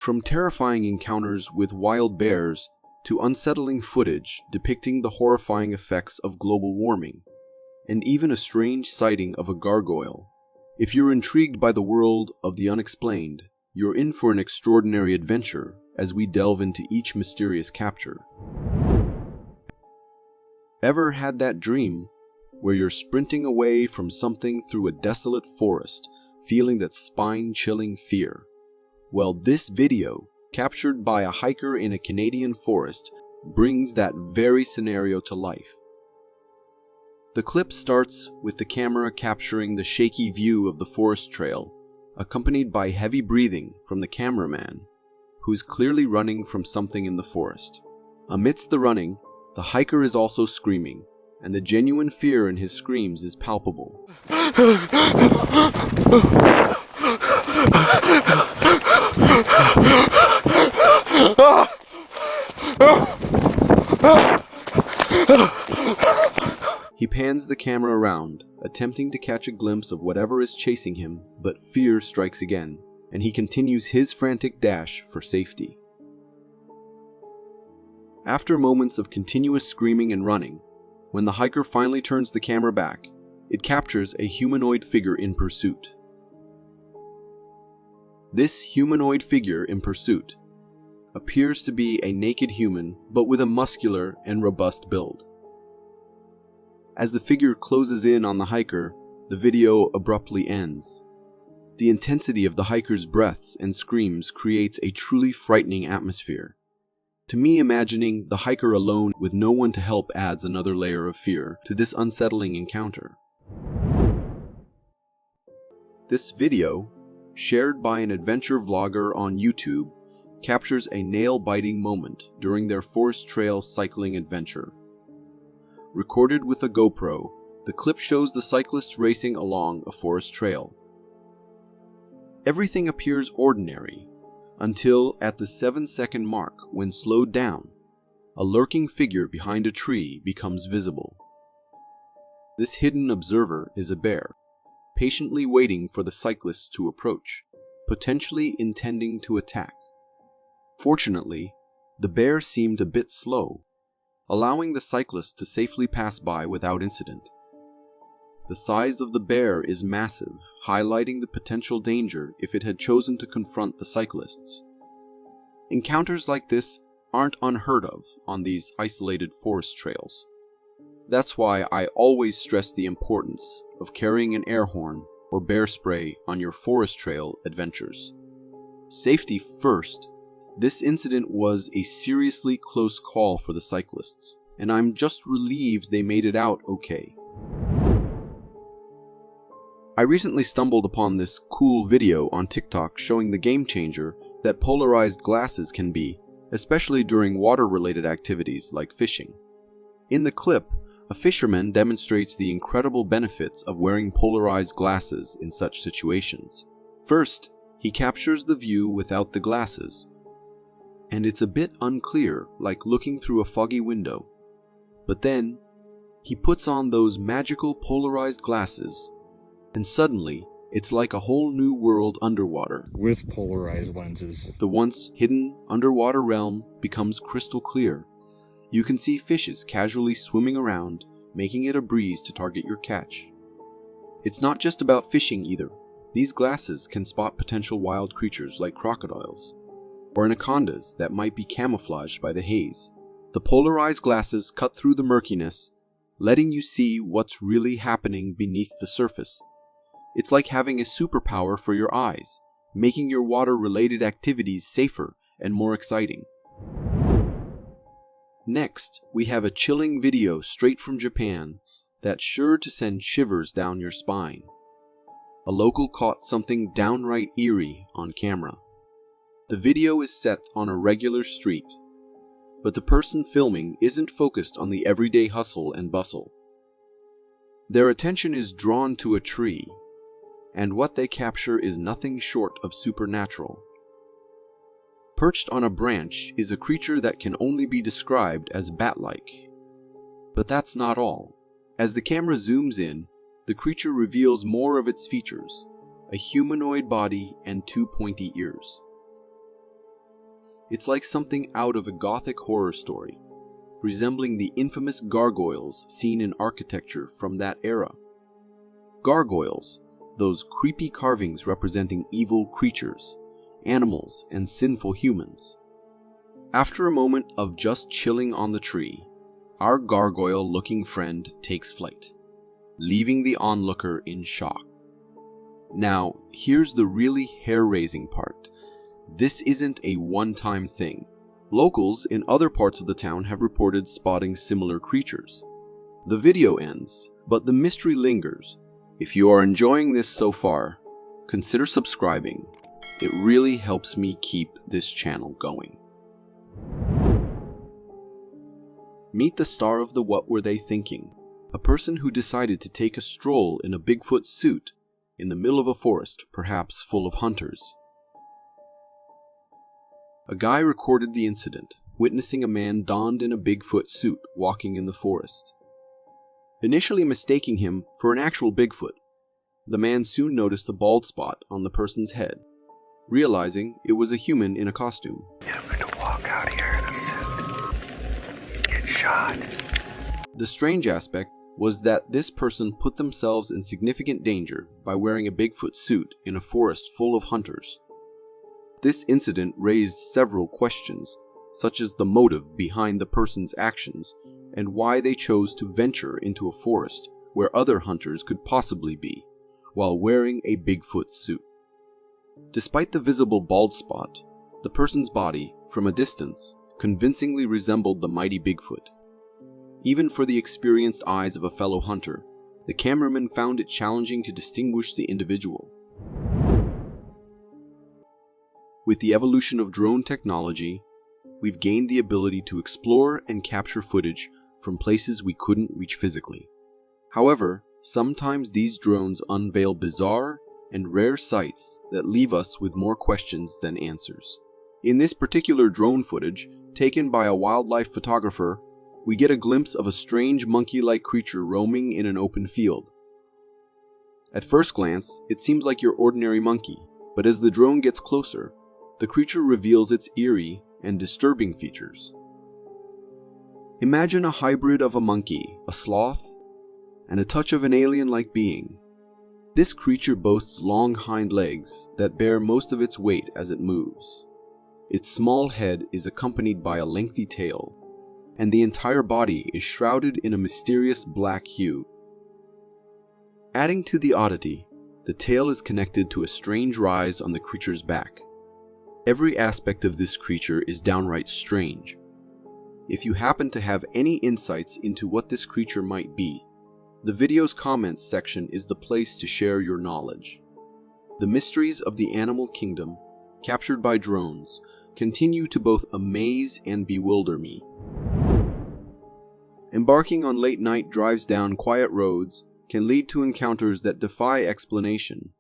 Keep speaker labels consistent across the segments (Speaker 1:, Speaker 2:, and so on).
Speaker 1: From terrifying encounters with wild bears to unsettling footage depicting the horrifying effects of global warming, and even a strange sighting of a gargoyle. If you're intrigued by the world of the unexplained, you're in for an extraordinary adventure as we delve into each mysterious capture. Ever had that dream where you're sprinting away from something through a desolate forest, feeling that spine-chilling fear? Well, this video, captured by a hiker in a Canadian forest, brings that very scenario to life. The clip starts with the camera capturing the shaky view of the forest trail, accompanied by heavy breathing from the cameraman, who's clearly running from something in the forest. Amidst the running, the hiker is also screaming, and the genuine fear in his screams is palpable. He pans the camera around, attempting to catch a glimpse of whatever is chasing him, but fear strikes again, and he continues his frantic dash for safety. After moments of continuous screaming and running, when the hiker finally turns the camera back, it captures a humanoid figure in pursuit. This humanoid figure in pursuit appears to be a naked human, but with a muscular and robust build. As the figure closes in on the hiker, the video abruptly ends. The intensity of the hiker's breaths and screams creates a truly frightening atmosphere. To me, imagining the hiker alone with no one to help adds another layer of fear to this unsettling encounter. This video, shared by an adventure vlogger on YouTube, captures a nail-biting moment during their forest trail cycling adventure. Recorded with a GoPro, the clip shows the cyclists racing along a forest trail. Everything appears ordinary, until at the 7-second mark, when slowed down, a lurking figure behind a tree becomes visible. This hidden observer is a bear, patiently waiting for the cyclists to approach, potentially intending to attack. Fortunately, the bear seemed a bit slow, allowing the cyclists to safely pass by without incident. The size of the bear is massive, highlighting the potential danger if it had chosen to confront the cyclists. Encounters like this aren't unheard of on these isolated forest trails. That's why I always stress the importance of carrying an air horn or bear spray on your forest trail adventures. Safety first. This incident was a seriously close call for the cyclists, and I'm just relieved they made it out okay. I recently stumbled upon this cool video on TikTok showing the game changer that polarized glasses can be, especially during water-related activities like fishing. In the clip, a fisherman demonstrates the incredible benefits of wearing polarized glasses in such situations. First, he captures the view without the glasses, and it's a bit unclear, like looking through a foggy window. But then, he puts on those magical polarized glasses, and suddenly, it's like a whole new world underwater.
Speaker 2: With polarized lenses.
Speaker 1: The once hidden underwater realm becomes crystal clear. You can see fishes casually swimming around, making it a breeze to target your catch. It's not just about fishing either. These glasses can spot potential wild creatures like crocodiles, or anacondas that might be camouflaged by the haze. The polarized glasses cut through the murkiness, letting you see what's really happening beneath the surface. It's like having a superpower for your eyes, making your water-related activities safer and more exciting. Next, we have a chilling video straight from Japan that's sure to send shivers down your spine. A local caught something downright eerie on camera. The video is set on a regular street, but the person filming isn't focused on the everyday hustle and bustle. Their attention is drawn to a tree, and what they capture is nothing short of supernatural. Perched on a branch is a creature that can only be described as bat-like. But that's not all. As the camera zooms in, the creature reveals more of its features, a humanoid body and two pointy ears. It's like something out of a gothic horror story, resembling the infamous gargoyles seen in architecture from that era. Gargoyles, those creepy carvings representing evil creatures, animals, and sinful humans. After a moment of just chilling on the tree, our gargoyle-looking friend takes flight, leaving the onlooker in shock. Now, here's the really hair-raising part. This isn't a one-time thing. Locals in other parts of the town have reported spotting similar creatures. The video ends, but the mystery lingers. If you are enjoying this so far, consider subscribing. It really helps me keep this channel going. Meet the star of the What Were They Thinking? A person who decided to take a stroll in a Bigfoot suit in the middle of a forest, perhaps full of hunters. A guy recorded the incident, witnessing a man donned in a Bigfoot suit walking in the forest. Initially mistaking him for an actual Bigfoot, the man soon noticed a bald spot on the person's head, realizing it was a human in a costume.
Speaker 3: I'm gonna walk out here in a suit. Get shot.
Speaker 1: The strange aspect was that this person put themselves in significant danger by wearing a Bigfoot suit in a forest full of hunters. This incident raised several questions, such as the motive behind the person's actions and why they chose to venture into a forest where other hunters could possibly be, while wearing a Bigfoot suit. Despite the visible bald spot, the person's body, from a distance, convincingly resembled the mighty Bigfoot. Even for the experienced eyes of a fellow hunter, the cameraman found it challenging to distinguish the individual. With the evolution of drone technology, we've gained the ability to explore and capture footage from places we couldn't reach physically. However, sometimes these drones unveil bizarre and rare sights that leave us with more questions than answers. In this particular drone footage, taken by a wildlife photographer, we get a glimpse of a strange monkey-like creature roaming in an open field. At first glance, it seems like your ordinary monkey, but as the drone gets closer, the creature reveals its eerie and disturbing features. Imagine a hybrid of a monkey, a sloth, and a touch of an alien-like being. This creature boasts long hind legs that bear most of its weight as it moves. Its small head is accompanied by a lengthy tail, and the entire body is shrouded in a mysterious black hue. Adding to the oddity, the tail is connected to a strange rise on the creature's back. Every aspect of this creature is downright strange. If you happen to have any insights into what this creature might be, the video's comments section is the place to share your knowledge. The mysteries of the animal kingdom, captured by drones, continue to both amaze and bewilder me. Embarking on late-night drives down quiet roads can lead to encounters that defy explanation.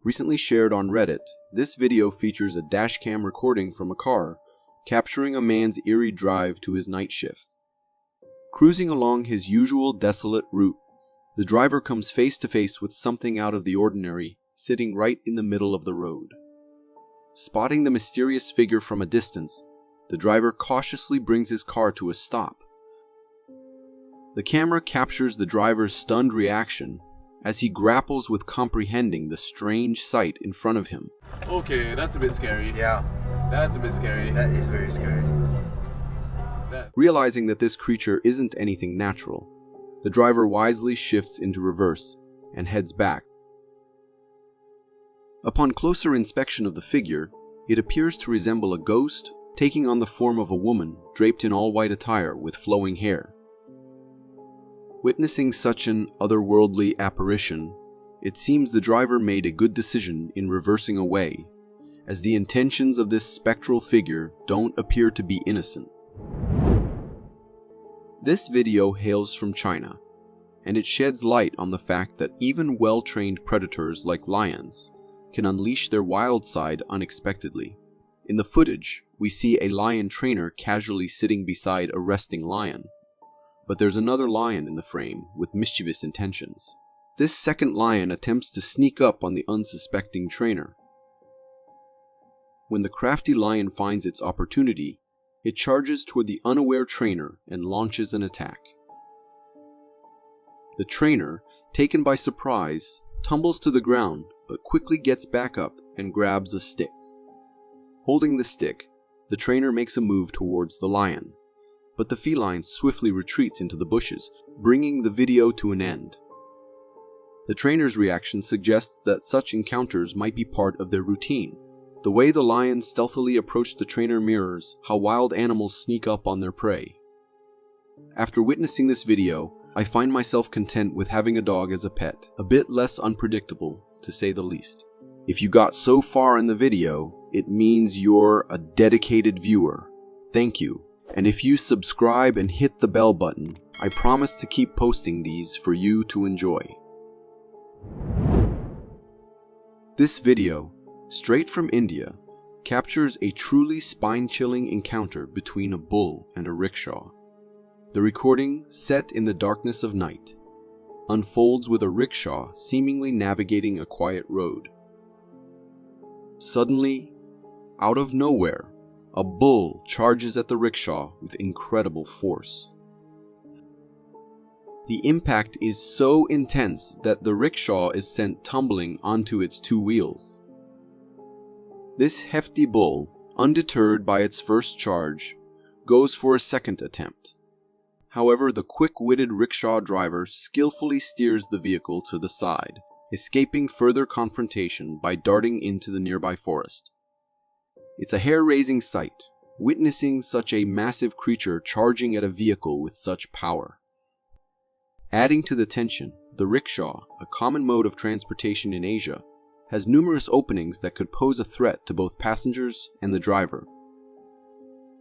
Speaker 1: Recently shared on Reddit, this video features a dashcam recording from a car, capturing a man's eerie drive to his night shift. Cruising along his usual desolate route, the driver comes face to face with something out of the ordinary, sitting right in the middle of the road. Spotting the mysterious figure from a distance, the driver cautiously brings his car to a stop. The camera captures the driver's stunned reaction as he grapples with comprehending the strange sight in front of him.
Speaker 4: Okay, that's a bit scary.
Speaker 3: Yeah,
Speaker 4: That's a bit scary.
Speaker 3: that is very scary.
Speaker 1: Realizing that this creature isn't anything natural, the driver wisely shifts into reverse and heads back. Upon closer inspection of the figure, it appears to resemble a ghost taking on the form of a woman draped in all-white attire with flowing hair. Witnessing such an otherworldly apparition, it seems the driver made a good decision in reversing away, as the intentions of this spectral figure don't appear to be innocent. This video hails from China, and it sheds light on the fact that even well-trained predators like lions can unleash their wild side unexpectedly. In the footage, we see a lion trainer casually sitting beside a resting lion, but there's another lion in the frame with mischievous intentions. This second lion attempts to sneak up on the unsuspecting trainer. when the crafty lion finds its opportunity, it charges toward the unaware trainer and launches an attack. The trainer, taken by surprise, tumbles to the ground but quickly gets back up and grabs a stick. Holding the stick, the trainer makes a move towards the lion, but the feline swiftly retreats into the bushes, bringing the video to an end. The trainer's reaction suggests that such encounters might be part of their routine. The way the lion stealthily approached the trainer mirrors how wild animals sneak up on their prey. After witnessing this video, I find myself content with having a dog as a pet, a bit less unpredictable, to say the least. If you got so far in the video, it means you're a dedicated viewer. Thank you. And if you subscribe and hit the bell button, I promise to keep posting these for you to enjoy. This video, straight from India, captures a truly spine-chilling encounter between a bull and a rickshaw. The recording, set in the darkness of night, unfolds with a rickshaw seemingly navigating a quiet road. Suddenly, out of nowhere, a bull charges at the rickshaw with incredible force. The impact is so intense that the rickshaw is sent tumbling onto its two wheels. This hefty bull, undeterred by its first charge, goes for a second attempt. However, the quick-witted rickshaw driver skillfully steers the vehicle to the side, escaping further confrontation by darting into the nearby forest. It's a hair-raising sight, witnessing such a massive creature charging at a vehicle with such power. Adding to the tension, the rickshaw, a common mode of transportation in Asia, has numerous openings that could pose a threat to both passengers and the driver.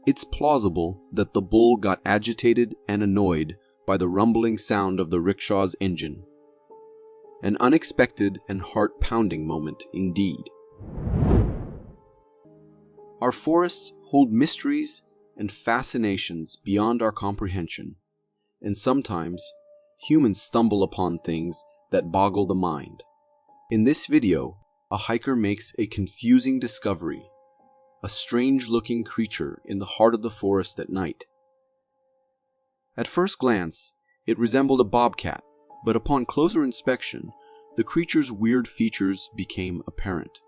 Speaker 1: It's plausible that the bull got agitated and annoyed by the rumbling sound of the rickshaw's engine. An unexpected and heart-pounding moment indeed. Our forests hold mysteries and fascinations beyond our comprehension, and sometimes humans stumble upon things that boggle the mind. In this video, a hiker makes a confusing discovery. A strange-looking creature in the heart of the forest at night. At first glance, it resembled a bobcat, but upon closer inspection, the creature's weird features became apparent.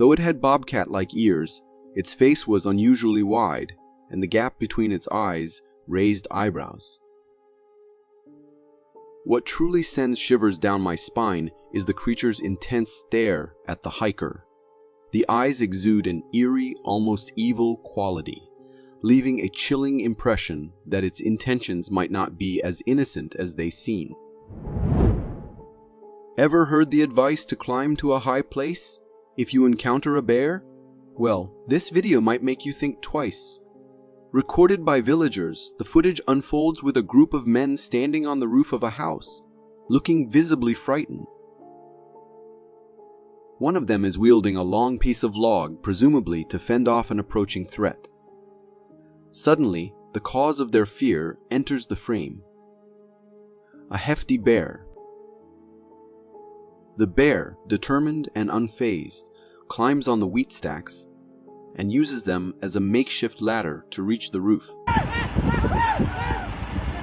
Speaker 1: Though it had bobcat-like ears, its face was unusually wide, and the gap between its eyes raised eyebrows. What truly sends shivers down my spine is the creature's intense stare at the hiker. The eyes exude an eerie, almost evil quality, leaving a chilling impression that its intentions might not be as innocent as they seem. Ever heard the advice to climb to a high place if you encounter a bear? Well, this video might make you think twice. Recorded by villagers, the footage unfolds with a group of men standing on the roof of a house, looking visibly frightened. One of them is wielding a long piece of log, presumably to fend off an approaching threat. Suddenly, the cause of their fear enters the frame. A hefty bear. The bear, determined and unfazed, climbs on the wheat stacks and uses them as a makeshift ladder to reach the roof.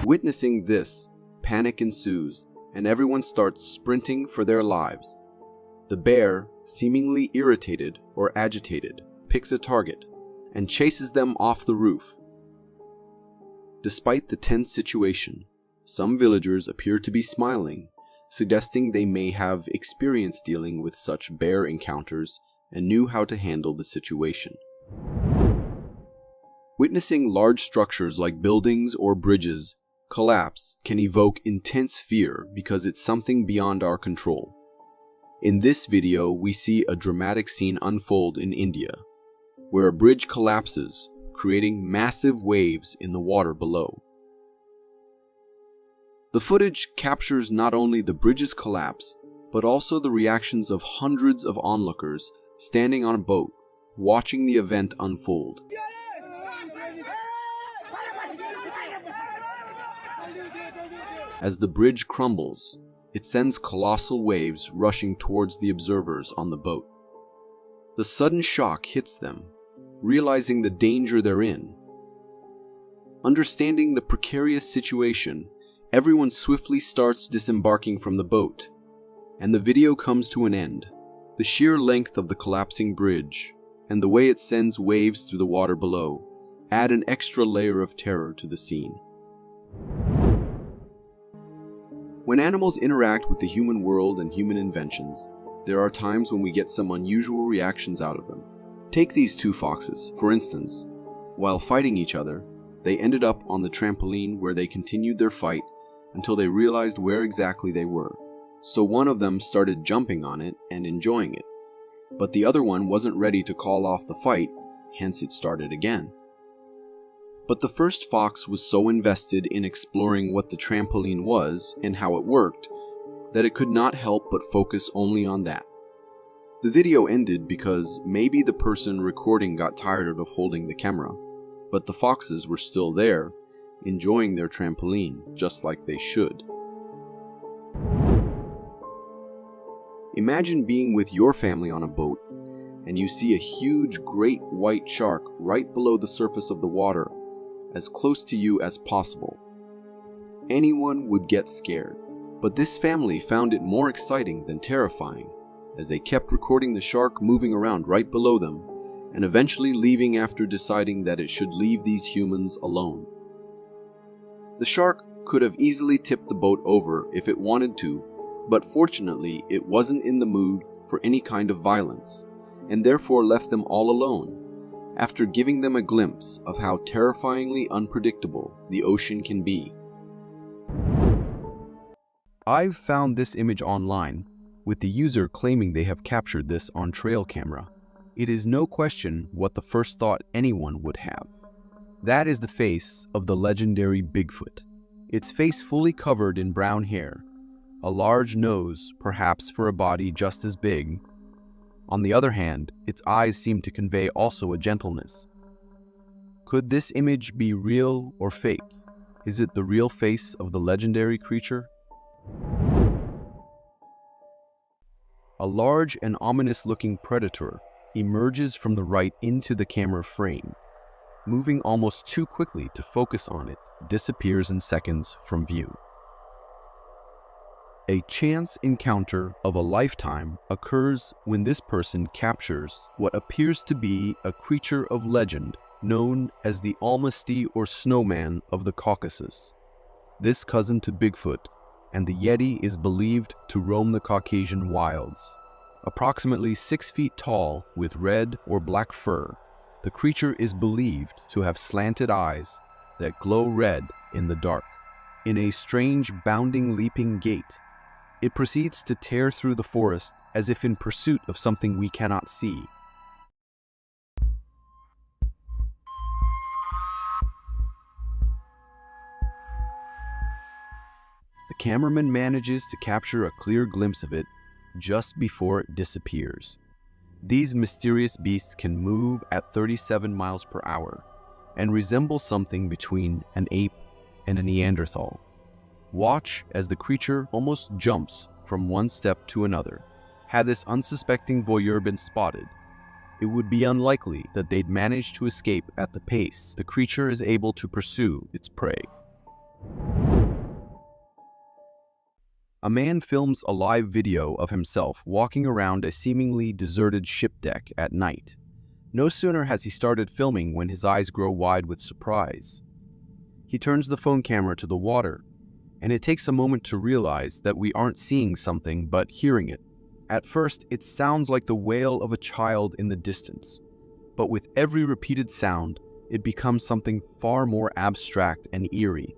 Speaker 1: Witnessing this, panic ensues, and everyone starts sprinting for their lives. The bear, seemingly irritated or agitated, picks a target and chases them off the roof. Despite the tense situation, some villagers appear to be smiling, suggesting they may have experience dealing with such bear encounters and knew how to handle the situation. Witnessing large structures like buildings or bridges collapse can evoke intense fear because it's something beyond our control. In this video, we see a dramatic scene unfold in India, where a bridge collapses, creating massive waves in the water below. The footage captures not only the bridge's collapse, but also the reactions of hundreds of onlookers standing on a boat, watching the event unfold. As the bridge crumbles, it sends colossal waves rushing towards the observers on the boat. The sudden shock hits them, realizing the danger they're in. Understanding the precarious situation, everyone swiftly starts disembarking from the boat, and the video comes to an end. The sheer length of the collapsing bridge, and the way it sends waves through the water below, add an extra layer of terror to the scene. When animals interact with the human world and human inventions, there are times when we get some unusual reactions out of them. Take these two foxes, for instance. While fighting each other, they ended up on the trampoline where they continued their fight until they realized where exactly they were. So one of them started jumping on it and enjoying it. But the other one wasn't ready to call off the fight, hence it started again. But the first fox was so invested in exploring what the trampoline was and how it worked that it could not help but focus only on that. The video ended because maybe the person recording got tired of holding the camera, but the foxes were still there, enjoying their trampoline just like they should. Imagine being with your family on a boat, and you see a huge great white shark right below the surface of the water, as close to you as possible. Anyone would get scared, but this family found it more exciting than terrifying, as they kept recording the shark moving around right below them, and eventually leaving after deciding that it should leave these humans alone. The shark could have easily tipped the boat over if it wanted to, but fortunately it wasn't in the mood for any kind of violence, and therefore left them all alone, after giving them a glimpse of how terrifyingly unpredictable the ocean can be. I've found this image online, with the user claiming they have captured this on trail camera. It is no question what the first thought anyone would have. That is the face of the legendary Bigfoot. Its face fully covered in brown hair, a large nose, perhaps for a body just as big. On the other hand, its eyes seem to convey also a gentleness. Could this image be real or fake? Is it the real face of the legendary creature? A large and ominous-looking predator emerges from the right into the camera frame. Moving almost too quickly to focus on it, disappears in seconds from view. A chance encounter of a lifetime occurs when this person captures what appears to be a creature of legend known as the Almasty or Snowman of the Caucasus. This cousin to Bigfoot and the Yeti is believed to roam the Caucasian wilds. Approximately 6 feet tall with red or black fur, the creature is believed to have slanted eyes that glow red in the dark. In a strange bounding leaping gait, it proceeds to tear through the forest as if in pursuit of something we cannot see. The cameraman manages to capture a clear glimpse of it just before it disappears. These mysterious beasts can move at 37 miles per hour and resemble something between an ape and a Neanderthal. Watch as the creature almost jumps from one step to another. Had this unsuspecting voyeur been spotted, it would be unlikely that they'd manage to escape at the pace the creature is able to pursue its prey. A man films a live video of himself walking around a seemingly deserted ship deck at night. No sooner has he started filming when his eyes grow wide with surprise. He turns the phone camera to the water, and it takes a moment to realize that we aren't seeing something but hearing it. At first, it sounds like the wail of a child in the distance, but with every repeated sound, it becomes something far more abstract and eerie.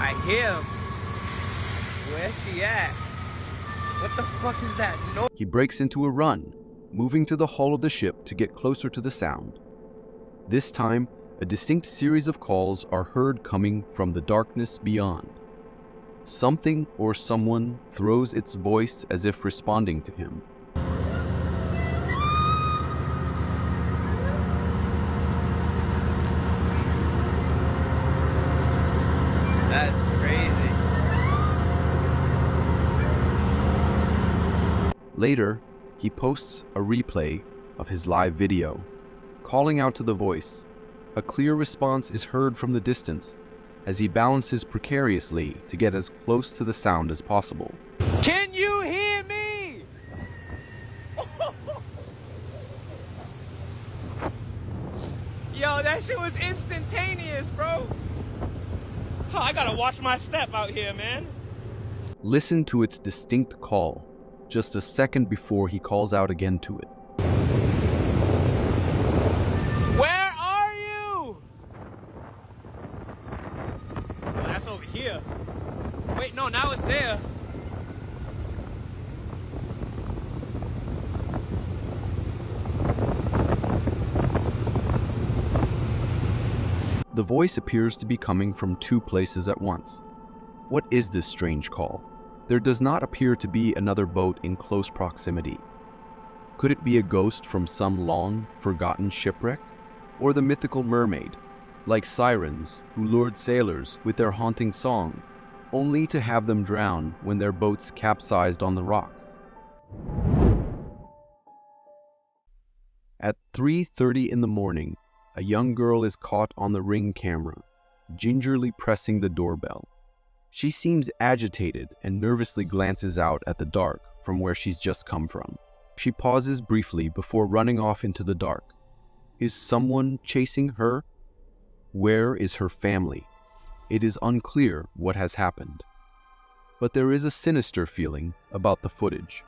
Speaker 5: I hear him. Where's he at? What the fuck is that noise?
Speaker 1: He breaks into a run, moving to the hull of the ship to get closer to the sound. This time, a distinct series of calls are heard coming from the darkness beyond. Something or someone throws its voice as if responding to him.
Speaker 5: That's crazy.
Speaker 1: Later, he posts a replay of his live video, calling out to the voice. A clear response is heard from the distance as he balances precariously to get as close to the sound as possible.
Speaker 5: Can you hear me? Yo, that shit was instantaneous, bro. Oh, I gotta watch my step out here, man.
Speaker 1: Listen to its distinct call, just a second before he calls out again to it.
Speaker 5: Where are you? Oh, that's over here. Wait, no, now it's there.
Speaker 1: The voice appears to be coming from two places at once. What is this strange call? There does not appear to be another boat in close proximity. Could it be a ghost from some long, forgotten shipwreck? Or the mythical mermaid, like sirens who lured sailors with their haunting song, only to have them drown when their boats capsized on the rocks? At 3:30 in the morning, a young girl is caught on the Ring camera, gingerly pressing the doorbell. She seems agitated and nervously glances out at the dark from where she's just come from. She pauses briefly before running off into the dark. Is someone chasing her? Where is her family? It is unclear what has happened. But there is a sinister feeling about the footage.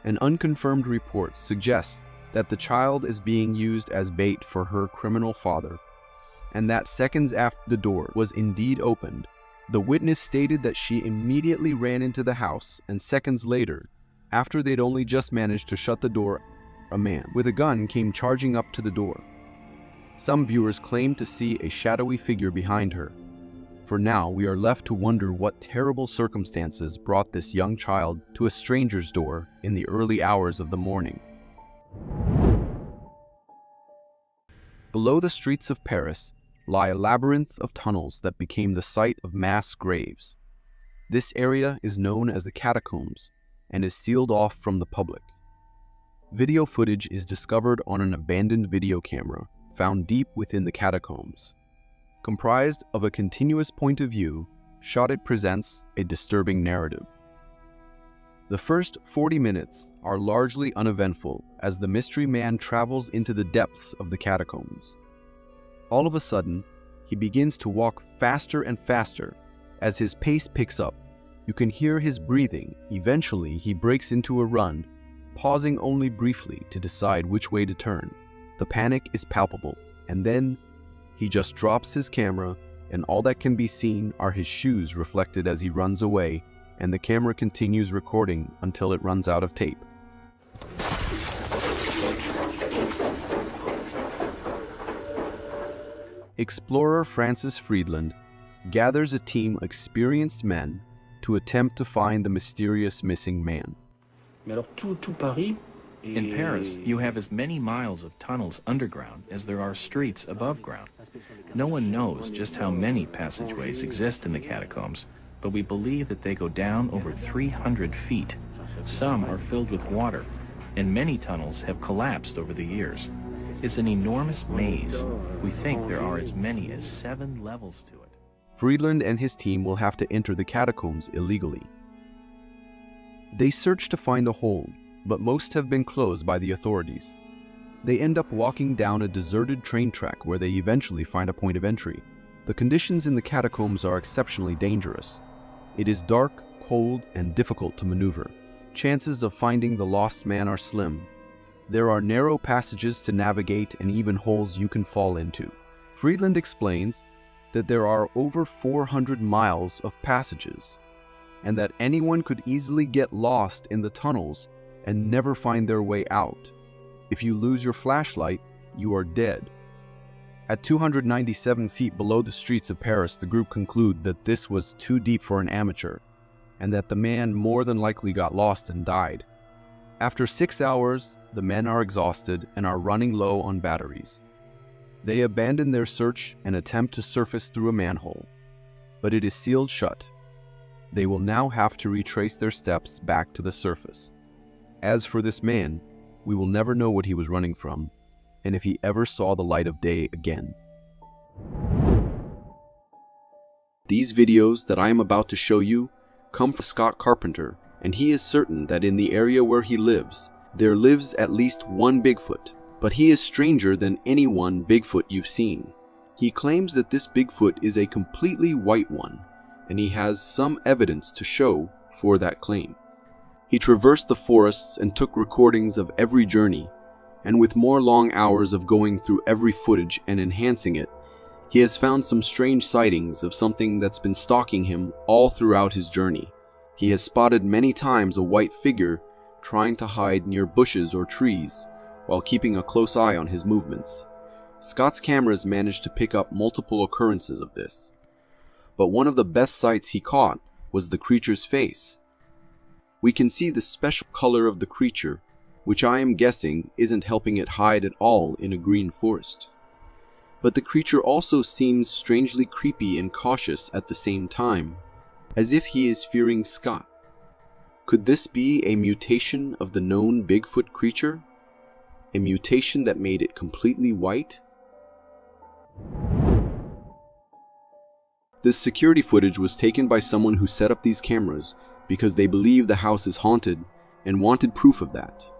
Speaker 1: An unconfirmed report suggests that the child is being used as bait for her criminal father, and that seconds after the door was indeed opened, the witness stated that she immediately ran into the house, and seconds later, after they'd only just managed to shut the door, a man with a gun came charging up to the door. Some viewers claim to see a shadowy figure behind her. For now, we are left to wonder what terrible circumstances brought this young child to a stranger's door in the early hours of the morning. Below the streets of Paris lie a labyrinth of tunnels that became the site of mass graves. This area is known as the Catacombs and is sealed off from the public. Video footage is discovered on an abandoned video camera found deep within the catacombs. Comprised of a continuous point of view, Shot presents a disturbing narrative. The first 40 minutes are largely uneventful as the mystery man travels into the depths of the catacombs. All of a sudden, he begins to walk faster and faster. As his pace picks up, you can hear his breathing. Eventually, he breaks into a run, pausing only briefly to decide which way to turn. The panic is palpable, and then he just drops his camera, and all that can be seen are his shoes reflected as he runs away, and the camera continues recording until it runs out of tape. Explorer Francis Friedland gathers a team of experienced men to attempt to find the mysterious missing man.
Speaker 6: In Paris, you have as many miles of tunnels underground as there are streets above ground. No one knows just how many passageways exist in the catacombs, but we believe that they go down over 300 feet. Some are filled with water, and many tunnels have collapsed over the years. It's an enormous maze. We think there are as many as 7 levels to it.
Speaker 1: Friedland and his team will have to enter the catacombs illegally. They search to find a hole, but most have been closed by the authorities. They end up walking down a deserted train track where they eventually find a point of entry. The conditions in the catacombs are exceptionally dangerous. It is dark, cold, and difficult to maneuver. Chances of finding the lost man are slim. There are narrow passages to navigate and even holes you can fall into. Friedland explains that there are over 400 miles of passages, and that anyone could easily get lost in the tunnels and never find their way out. If you lose your flashlight, you are dead. At 297 feet below the streets of Paris, the group conclude that this was too deep for an amateur, and that the man more than likely got lost and died. After 6 hours, the men are exhausted and are running low on batteries. They abandon their search and attempt to surface through a manhole, but it is sealed shut. They will now have to retrace their steps back to the surface. As for this man, we will never know what he was running from, and if he ever saw the light of day again. These videos that I am about to show you come from Scott Carpenter, and he is certain that in the area where he lives, there lives at least one Bigfoot, but he is stranger than any one Bigfoot you've seen. He claims that this Bigfoot is a completely white one, and he has some evidence to show for that claim. He traversed the forests and took recordings of every journey, and with more long hours of going through every footage and enhancing it, he has found some strange sightings of something that's been stalking him all throughout his journey. He has spotted many times a white figure trying to hide near bushes or trees, while keeping a close eye on his movements. Scott's cameras managed to pick up multiple occurrences of this, but one of the best sights he caught was the creature's face. We can see the special color of the creature, which I am guessing isn't helping it hide at all in a green forest. But the creature also seems strangely creepy and cautious at the same time, as if he is fearing Scott. Could this be a mutation of the known Bigfoot creature? A mutation that made it completely white? This security footage was taken by someone who set up these cameras because they believe the house is haunted and wanted proof of that.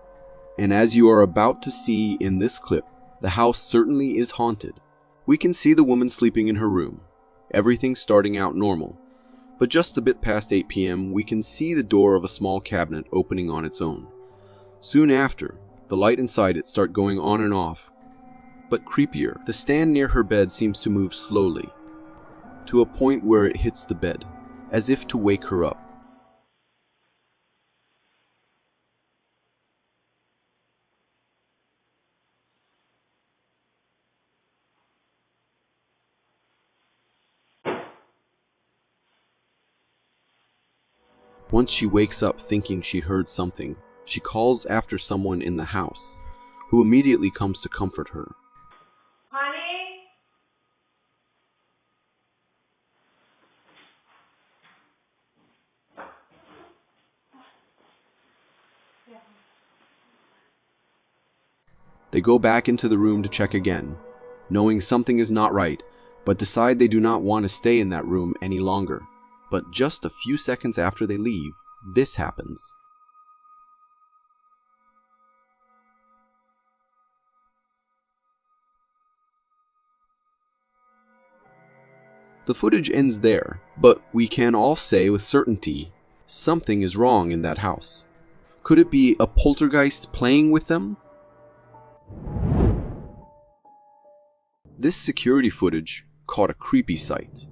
Speaker 1: And as you are about to see in this clip, the house certainly is haunted. We can see the woman sleeping in her room, everything starting out normal, but just a bit past 8 p.m. we can see the door of a small cabinet opening on its own. Soon after, the light inside it start going on and off, but creepier, the stand near her bed seems to move slowly, to a point where it hits the bed, as if to wake her up. Once she wakes up thinking she heard something, she calls after someone in the house, who immediately comes to comfort her.
Speaker 7: Honey?
Speaker 1: They go back into the room to check again, knowing something is not right, but decide they do not want to stay in that room any longer. But just a few seconds after they leave, this happens. The footage ends there, but we can all say with certainty, something is wrong in that house. Could it be a poltergeist playing with them? This security footage caught a creepy sight.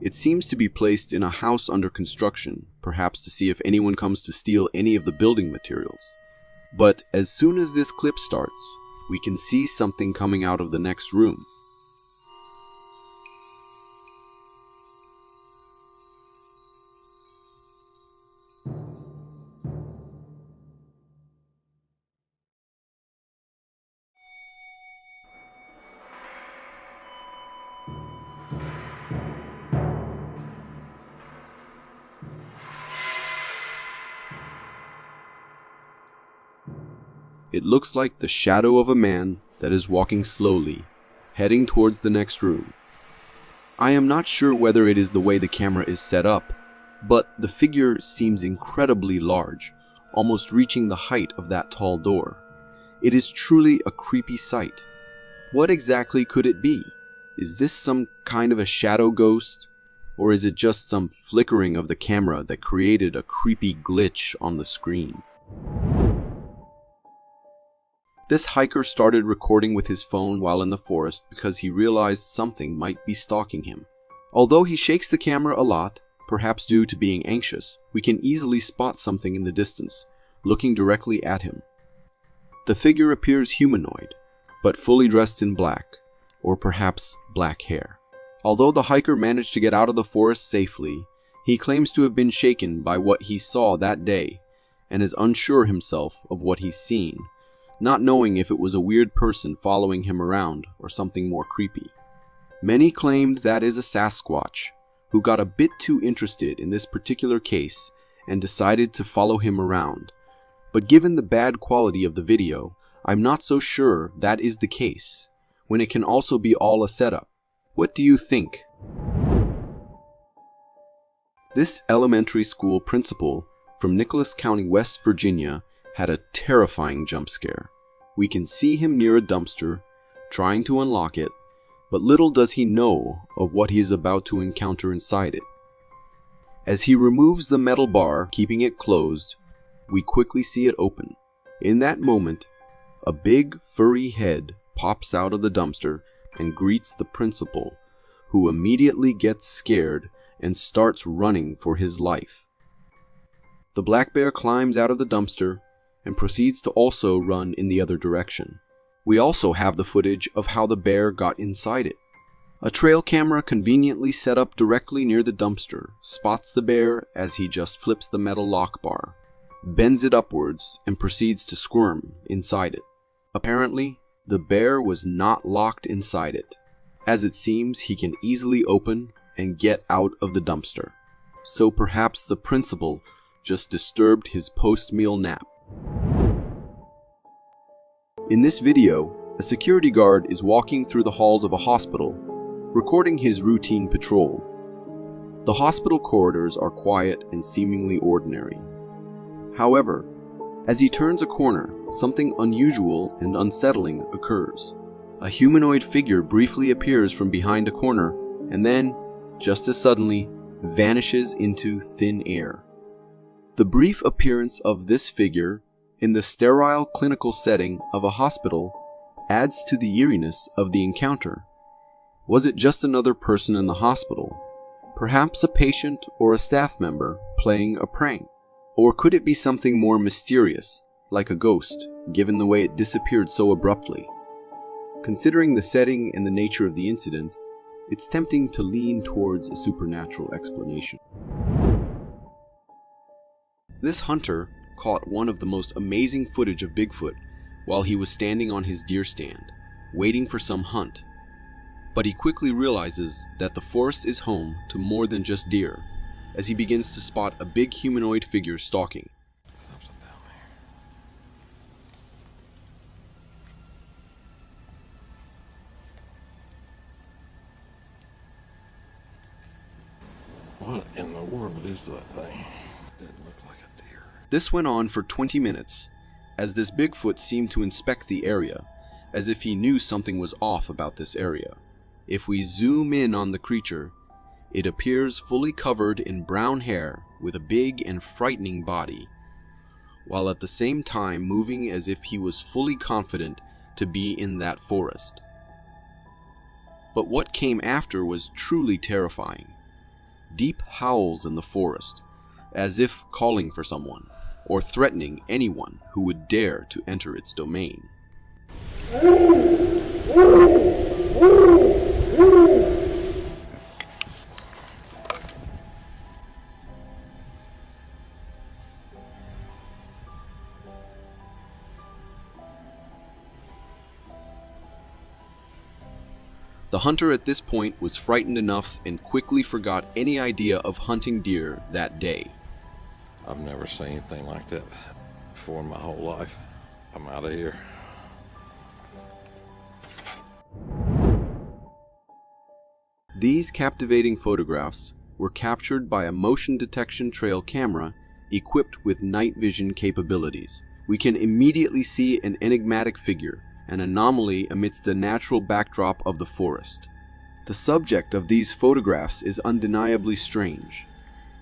Speaker 1: It seems to be placed in a house under construction, perhaps to see if anyone comes to steal any of the building materials. But as soon as this clip starts, we can see something coming out of the next room. It looks like the shadow of a man that is walking slowly, heading towards the next room. I am not sure whether it is the way the camera is set up, but the figure seems incredibly large, almost reaching the height of that tall door. It is truly a creepy sight. What exactly could it be? Is this some kind of a shadow ghost? Or is it just some flickering of the camera that created a creepy glitch on the screen? This hiker started recording with his phone while in the forest because he realized something might be stalking him. Although he shakes the camera a lot, perhaps due to being anxious, we can easily spot something in the distance, looking directly at him. The figure appears humanoid, but fully dressed in black, or perhaps black hair. Although the hiker managed to get out of the forest safely, he claims to have been shaken by what he saw that day, and is unsure himself of what he's seen, not knowing if it was a weird person following him around or something more creepy. Many claimed that is a Sasquatch, who got a bit too interested in this particular case and decided to follow him around, But given the bad quality of the video, I'm not so sure that is the case, when it can also be all a setup. What do you think? This elementary school principal from Nicholas County, West Virginia, had a terrifying jump scare. We can see him near a dumpster, trying to unlock it, but little does he know of what he is about to encounter inside it. As he removes the metal bar, keeping it closed, we quickly see it open. In that moment, a big, furry head pops out of the dumpster and greets the principal, who immediately gets scared and starts running for his life. The black bear climbs out of the dumpster and proceeds to also run in the other direction. We also have the footage of how the bear got inside it. A trail camera conveniently set up directly near the dumpster spots the bear as he just flips the metal lock bar, bends it upwards, and proceeds to squirm inside it. Apparently, the bear was not locked inside it, as it seems he can easily open and get out of the dumpster. So perhaps the principal just disturbed his post-meal nap. In this video, a security guard is walking through the halls of a hospital, recording his routine patrol. The hospital corridors are quiet and seemingly ordinary. However, as he turns a corner, something unusual and unsettling occurs. A humanoid figure briefly appears from behind a corner and then, just as suddenly, vanishes into thin air. The brief appearance of this figure in the sterile clinical setting of a hospital adds to the eeriness of the encounter. Was it just another person in the hospital? Perhaps a patient or a staff member playing a prank? Or could it be something more mysterious, like a ghost, given the way it disappeared so abruptly? Considering the setting and the nature of the incident, it's tempting to lean towards a supernatural explanation. This hunter caught one of the most amazing footage of Bigfoot while he was standing on his deer stand, waiting for some hunt. But he quickly realizes that the forest is home to more than just deer, as he begins to spot a big humanoid figure stalking.
Speaker 8: What in the world is that thing? Doesn't look like a deer.
Speaker 1: This went on for 20 minutes, as this Bigfoot seemed to inspect the area, as if he knew something was off about this area. If we zoom in on the creature, it appears fully covered in brown hair with a big and frightening body, while at the same time moving as if he was fully confident to be in that forest. But what came after was truly terrifying. Deep howls in the forest, as if calling for someone, or threatening anyone who would dare to enter its domain. The hunter at this point was frightened enough and quickly forgot any idea of hunting deer that day.
Speaker 8: I've never seen anything like that before in my whole life. I'm out of here.
Speaker 1: These captivating photographs were captured by a motion detection trail camera equipped with night vision capabilities. We can immediately see an enigmatic figure, an anomaly amidst the natural backdrop of the forest. The subject of these photographs is undeniably strange.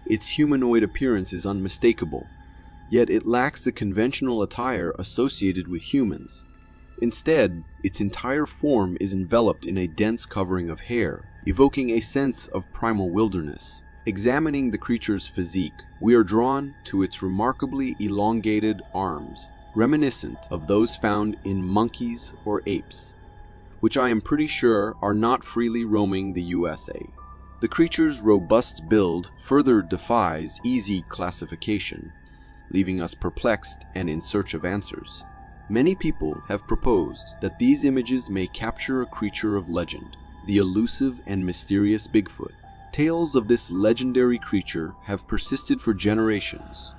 Speaker 1: Its humanoid appearance is unmistakable, yet it lacks the conventional attire associated with humans. Instead, its entire form is enveloped in a dense covering of hair, evoking a sense of primal wilderness. Examining the creature's physique, we are drawn to its remarkably elongated arms, reminiscent of those found in monkeys or apes, which I am pretty sure are not freely roaming the USA. The creature's robust build further defies easy classification, leaving us perplexed and in search of answers. Many people have proposed that these images may capture a creature of legend, the elusive and mysterious Bigfoot. Tales of this legendary creature have persisted for generations,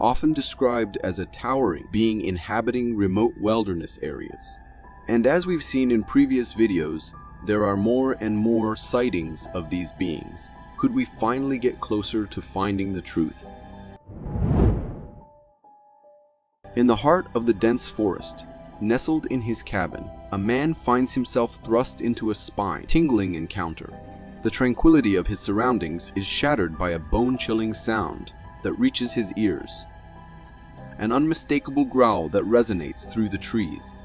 Speaker 1: often described as a towering being inhabiting remote wilderness areas. And as we've seen in previous videos, there are more and more sightings of these beings. Could we finally get closer to finding the truth? In the heart of the dense forest, nestled in his cabin, a man finds himself thrust into a spine-tingling encounter. The tranquility of his surroundings is shattered by a bone-chilling sound that reaches his ears. An unmistakable growl that resonates through the trees.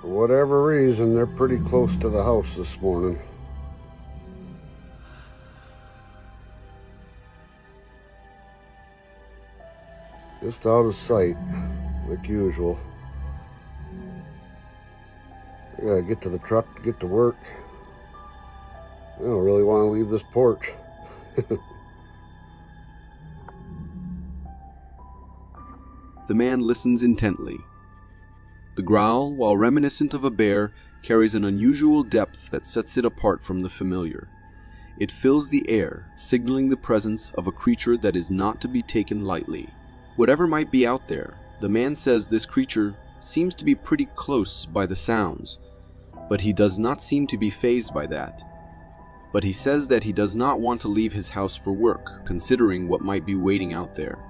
Speaker 9: For whatever reason, they're pretty close to the house this morning. Just out of sight, like usual. I gotta get to the truck to get to work. I don't really want to leave this porch.
Speaker 1: The man listens intently. The growl, while reminiscent of a bear, carries an unusual depth that sets it apart from the familiar. It fills the air, signaling the presence of a creature that is not to be taken lightly. Whatever might be out there, the man says this creature seems to be pretty close by the sounds, but he does not seem to be fazed by that. But he says that he does not want to leave his house for work, considering what might be waiting out there.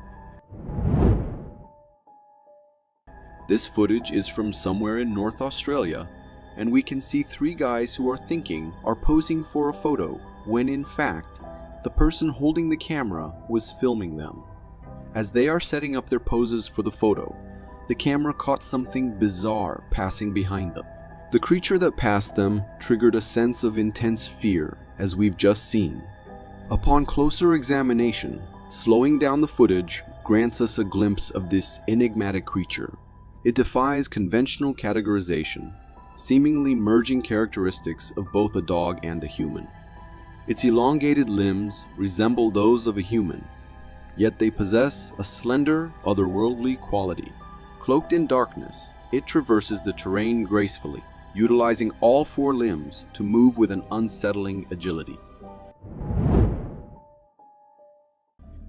Speaker 1: This footage is from somewhere in North Australia, and we can see three guys who are posing for a photo, when in fact, the person holding the camera was filming them. As they are setting up their poses for the photo, the camera caught something bizarre passing behind them. The creature that passed them triggered a sense of intense fear, as we've just seen. Upon closer examination, slowing down the footage grants us a glimpse of this enigmatic creature. It defies conventional categorization, seemingly merging characteristics of both a dog and a human. Its elongated limbs resemble those of a human, yet they possess a slender, otherworldly quality. Cloaked in darkness, it traverses the terrain gracefully, utilizing all four limbs to move with an unsettling agility.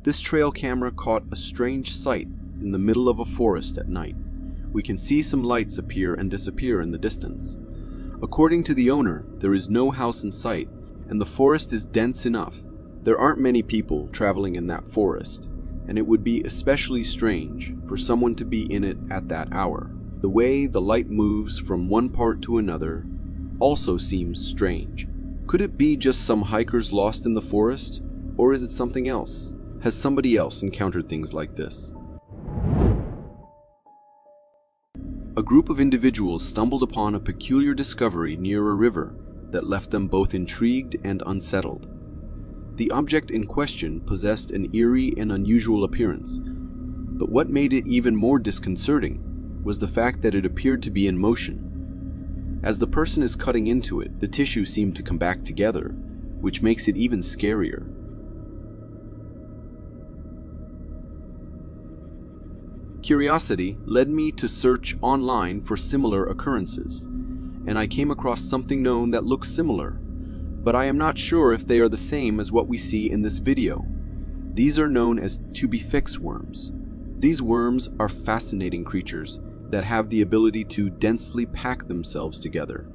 Speaker 1: This trail camera caught a strange sight in the middle of a forest at night. We can see some lights appear and disappear in the distance. According to the owner, there is no house in sight, and the forest is dense enough. There aren't many people traveling in that forest, and it would be especially strange for someone to be in it at that hour. The way the light moves from one part to another also seems strange. Could it be just some hikers lost in the forest, or is it something else? Has somebody else encountered things like this? A group of individuals stumbled upon a peculiar discovery near a river that left them both intrigued and unsettled. The object in question possessed an eerie and unusual appearance, but what made it even more disconcerting was the fact that it appeared to be in motion. As the person is cutting into it, the tissue seemed to come back together, which makes it even scarier. Curiosity led me to search online for similar occurrences, and I came across something known that looks similar, but I am not sure if they are the same as what we see in this video. These are known as to-be-fixed worms. These worms are fascinating creatures that have the ability to densely pack themselves together,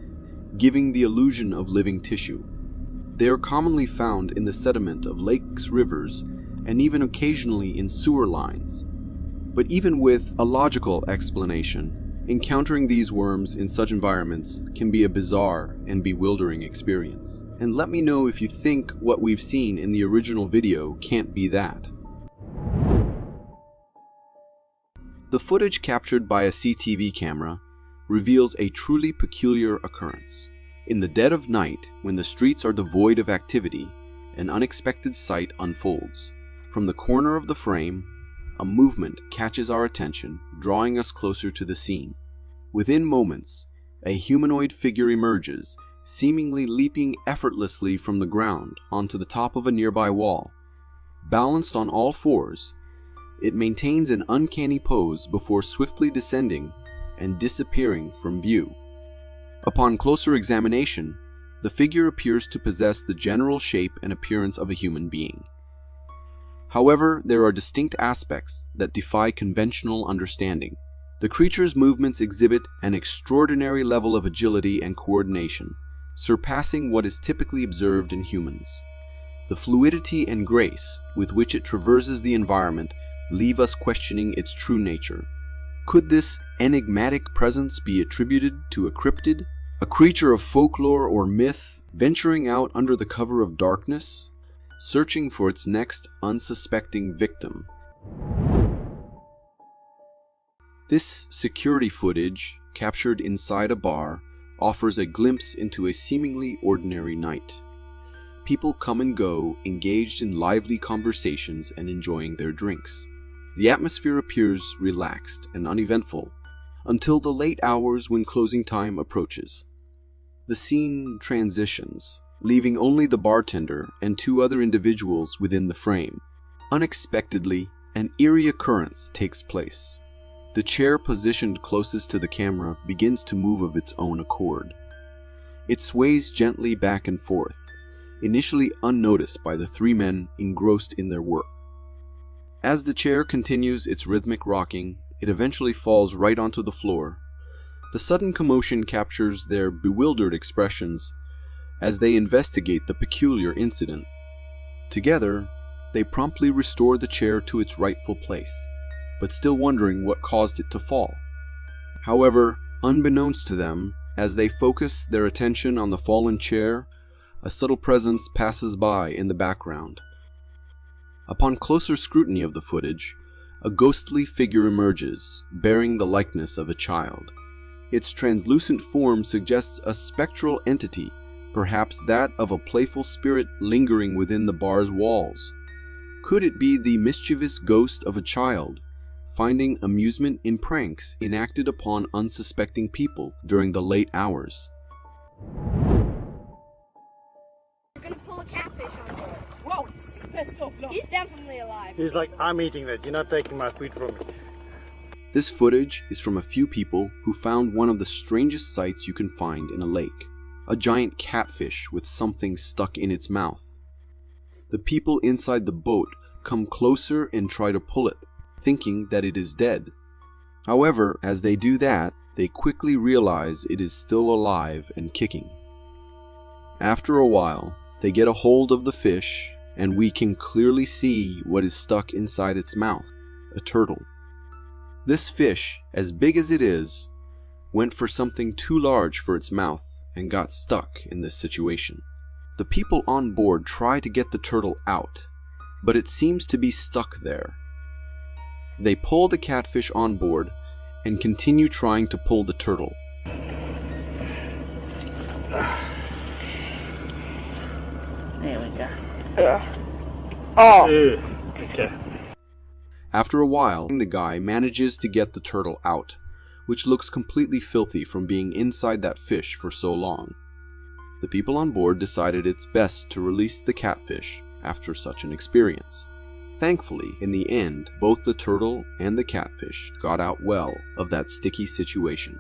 Speaker 1: giving the illusion of living tissue. They are commonly found in the sediment of lakes, rivers, and even occasionally in sewer lines. But even with a logical explanation, encountering these worms in such environments can be a bizarre and bewildering experience. And let me know if you think what we've seen in the original video can't be that. The footage captured by a CCTV camera reveals a truly peculiar occurrence. In the dead of night, when the streets are devoid of activity, an unexpected sight unfolds. From the corner of the frame, a movement catches our attention, drawing us closer to the scene. Within moments, a humanoid figure emerges, seemingly leaping effortlessly from the ground onto the top of a nearby wall. Balanced on all fours, it maintains an uncanny pose before swiftly descending and disappearing from view. Upon closer examination, the figure appears to possess the general shape and appearance of a human being. However, there are distinct aspects that defy conventional understanding. The creature's movements exhibit an extraordinary level of agility and coordination, surpassing what is typically observed in humans. The fluidity and grace with which it traverses the environment leave us questioning its true nature. Could this enigmatic presence be attributed to a cryptid, a creature of folklore or myth, venturing out under the cover of darkness, searching for its next unsuspecting victim? This security footage, captured inside a bar, offers a glimpse into a seemingly ordinary night. People come and go, engaged in lively conversations and enjoying their drinks. The atmosphere appears relaxed and uneventful, until the late hours when closing time approaches. The scene transitions, leaving only the bartender and two other individuals within the frame. Unexpectedly, an eerie occurrence takes place. The chair positioned closest to the camera begins to move of its own accord. It sways gently back and forth, initially unnoticed by the three men engrossed in their work. As the chair continues its rhythmic rocking, it eventually falls right onto the floor. The sudden commotion captures their bewildered expressions as they investigate the peculiar incident. Together, they promptly restore the chair to its rightful place, but still wondering what caused it to fall. However, unbeknownst to them, as they focus their attention on the fallen chair, a subtle presence passes by in the background. Upon closer scrutiny of the footage, a ghostly figure emerges, bearing the likeness of a child. Its translucent form suggests a spectral entity, perhaps that of a playful spirit lingering within the bar's walls. Could it be the mischievous ghost of a child, finding amusement in pranks enacted upon unsuspecting people during the late hours?
Speaker 7: We're gonna pull a catfish on board.
Speaker 5: Whoa, pissed off, look.
Speaker 7: He's definitely alive.
Speaker 10: He's like, I'm eating that. You're not taking my food from me.
Speaker 1: This footage is from a few people who found one of the strangest sights you can find in a lake. A giant catfish with something stuck in its mouth. The people inside the boat come closer and try to pull it, thinking that it is dead. However, as they do that, they quickly realize it is still alive and kicking. After a while, they get a hold of the fish, and we can clearly see what is stuck inside its mouth, a turtle. This fish, as big as it is, went for something too large for its mouth and got stuck in this situation. The people on board try to get the turtle out, but it seems to be stuck there. They pull the catfish on board and continue trying to pull the turtle.
Speaker 5: There we go. Oh!
Speaker 10: Okay.
Speaker 1: After a while, the guy manages to get the turtle out, which looks completely filthy from being inside that fish for so long. The people on board decided it's best to release the catfish after such an experience. Thankfully, in the end, both the turtle and the catfish got out well of that sticky situation.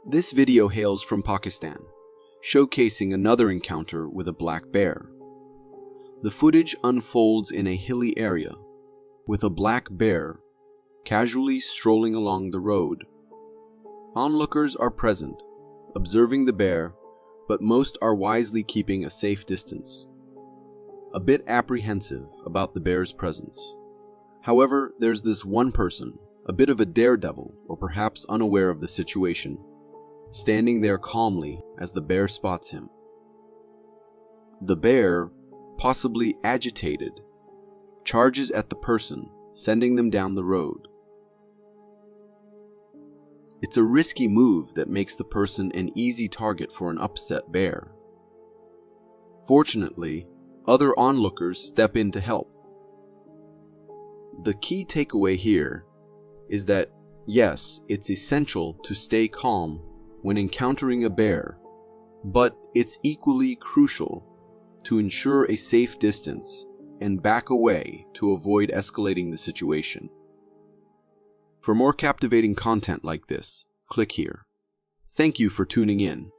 Speaker 1: This video hails from Pakistan, showcasing another encounter with a black bear. The footage unfolds in a hilly area, with a black bear casually strolling along the road. Onlookers are present, observing the bear, but most are wisely keeping a safe distance, a bit apprehensive about the bear's presence. However, there's this one person, a bit of a daredevil or perhaps unaware of the situation, standing there calmly as the bear spots him. The bear, possibly agitated, charges at the person, sending them down the road. It's a risky move that makes the person an easy target for an upset bear. Fortunately, other onlookers step in to help. The key takeaway here is that, yes, it's essential to stay calm when encountering a bear, but it's equally crucial to ensure a safe distance and back away to avoid escalating the situation. For more captivating content like this, click here. Thank you for tuning in.